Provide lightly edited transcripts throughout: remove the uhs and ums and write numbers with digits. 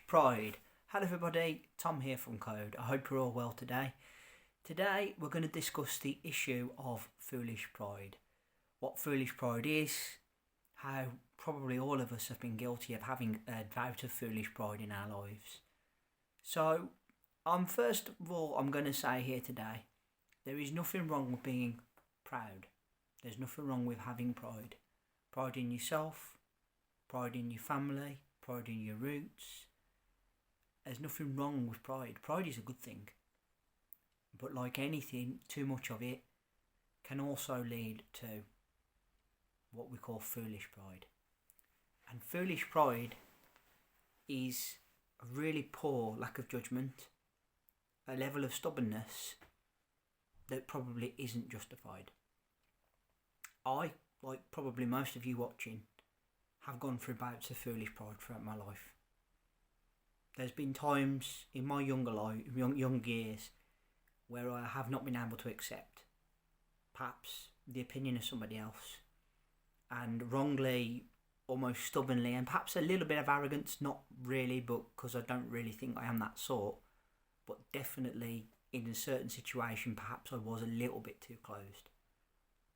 pride. Hello everybody, Tom here from Code. I hope you're all well today. Today we're going to discuss the issue of foolish pride. What foolish pride is, how probably all of us have been guilty of having a bout of foolish pride in our lives. So, first of all, I'm going to say here today, there is nothing wrong with being proud. There's nothing wrong with having pride. Pride in yourself, pride in your family, pride in your roots. There's nothing wrong with pride. Pride is a good thing. But like anything, too much of it can also lead to what we call foolish pride. And foolish pride is a really poor lack of judgment, a level of stubbornness that probably isn't justified. I, like probably most of you watching, have gone through bouts of foolish pride throughout my life. There's been times in my young years where I have not been able to accept perhaps the opinion of somebody else, and wrongly, almost stubbornly, and perhaps a little bit of arrogance, not really, but because I don't really think I am that sort, but definitely in a certain situation perhaps I was a little bit too closed,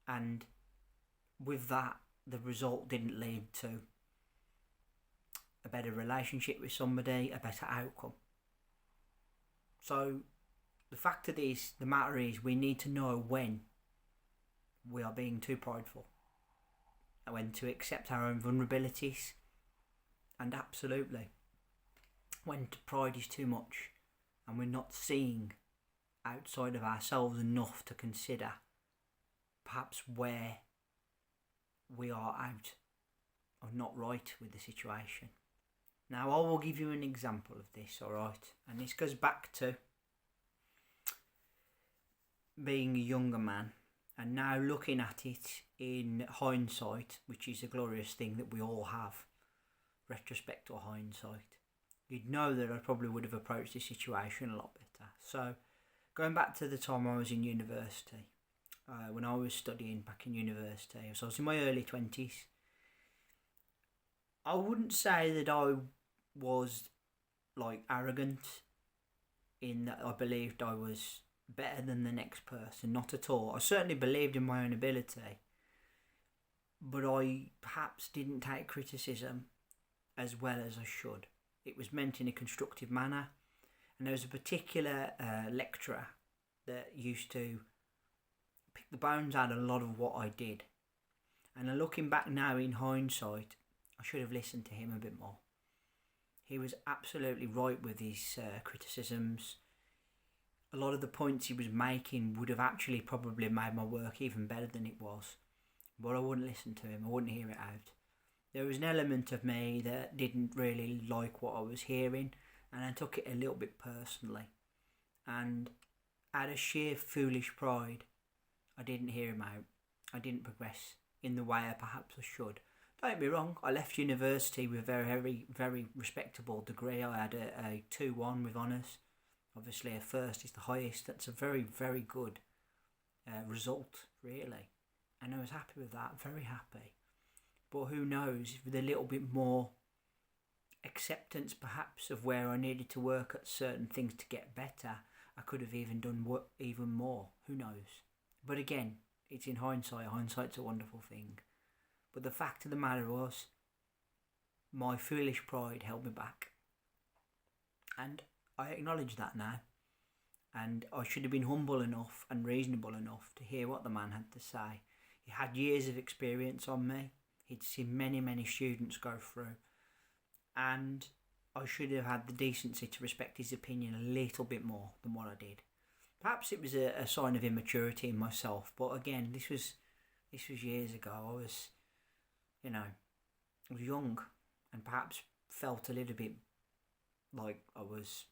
and with that the result didn't lead to a better relationship with somebody, a better outcome. So the matter is we need to know when we are being too prideful, and when to accept our own vulnerabilities, and absolutely when pride is too much and we're not seeing outside of ourselves enough to consider perhaps where we are out or not right with the situation. Now I will give you an example of this, alright? And this goes back to being a younger man and now looking at it in hindsight, which is a glorious thing that we all have, retrospect or hindsight. You'd know that I probably would have approached this situation a lot better. So going back to the time I was in university, when I was studying back in university, so I was in my early 20s. I wouldn't say that I was like arrogant in that I believed I was better than the next person, not at all. I certainly believed in my own ability, but I perhaps didn't take criticism as well as I should. It was meant in a constructive manner, and there was a particular lecturer that used to pick the bones out of a lot of what I did, and looking back now in hindsight, I should have listened to him a bit more. He was absolutely right with his criticisms. A lot of the points he was making would have actually probably made my work even better than it was, but I wouldn't listen to him, I wouldn't hear it out. There was an element of me that didn't really like what I was hearing, and I took it a little bit personally, and out of sheer foolish pride I didn't hear him out. I didn't progress in the way I perhaps I should. Don't get me wrong, I left university with a very, very respectable degree. I had a 2-1 with honours. Obviously a first is the highest. That's a very, very good result, really. And I was happy with that, very happy. But who knows, with a little bit more acceptance perhaps of where I needed to work at certain things to get better, I could have even done even more. Who knows? But again, it's in hindsight. Hindsight's a wonderful thing. But the fact of the matter was, my foolish pride held me back. And I acknowledge that now. And I should have been humble enough and reasonable enough to hear what the man had to say. He had years of experience on me. He'd seen many, many students go through. And I should have had the decency to respect his opinion a little bit more than what I did. Perhaps it was a sign of immaturity in myself. But again, this was years ago. I was young and perhaps felt a little bit like I was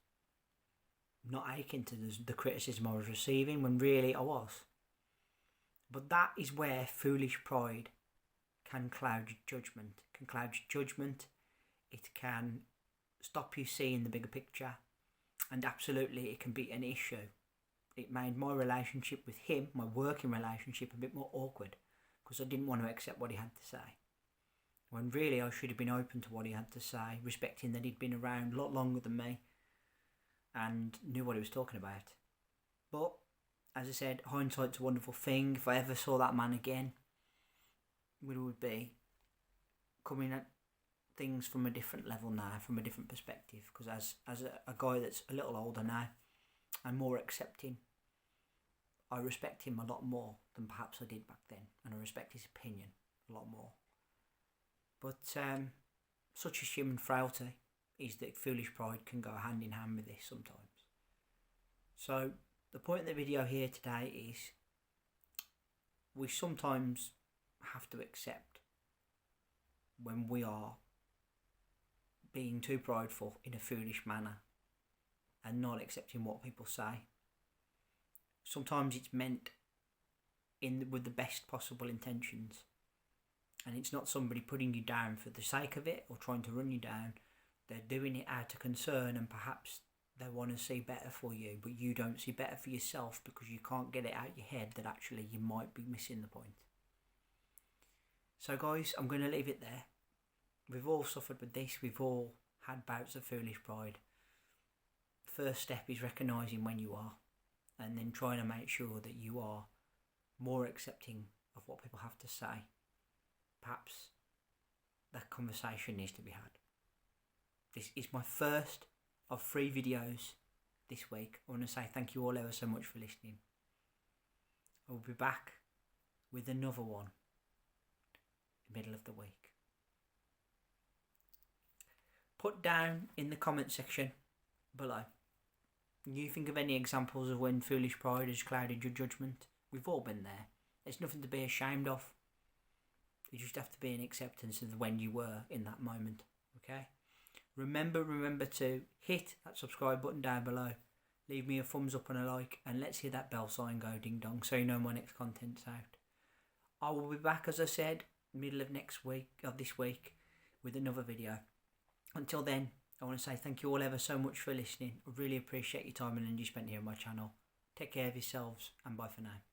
not aching to the criticism I was receiving, when really I was. But that is where foolish pride can cloud your judgment. It can cloud your judgment. It can stop you seeing the bigger picture, and absolutely it can be an issue. It made my relationship with him, my working relationship, a bit more awkward because I didn't want to accept what he had to say. when really I should have been open to what he had to say, respecting that he'd been around a lot longer than me and knew what he was talking about. But as I said, hindsight's a wonderful thing. If I ever saw that man again, we would be coming at things from a different level now, from a different perspective. Because as a guy that's a little older now and more accepting, I respect him a lot more than perhaps I did back then, and I respect his opinion a lot more. But such as human frailty is that foolish pride can go hand in hand with this sometimes. So the point of the video here today is we sometimes have to accept when we are being too prideful in a foolish manner and not accepting what people say. Sometimes it's meant with the best possible intentions, and it's not somebody putting you down for the sake of it or trying to run you down. They're doing it out of concern, and perhaps they want to see better for you, but you don't see better for yourself because you can't get it out your head that actually you might be missing the point. So guys, I'm going to leave it there. We've all suffered with this. We've all had bouts of foolish pride. First step is recognising when you are, and then trying to make sure that you are more accepting of what people have to say. Perhaps that conversation needs to be had. This is my first of 3 videos this week. I want to say thank you all ever so much for listening. I will be back with another one in the middle of the week. Put down in the comment section below, you think of any examples of when foolish pride has clouded your judgment? We've all been there. There's nothing to be ashamed of. You just have to be in acceptance of when you were in that moment. Okay? Remember to hit that subscribe button down below. Leave me a thumbs up and a like, and let's hear that bell sign go ding dong so you know my next content's out. I will be back, as I said, middle of this week with another video. Until then, I want to say thank you all ever so much for listening. I really appreciate your time and energy spent here on my channel. Take care of yourselves, and bye for now.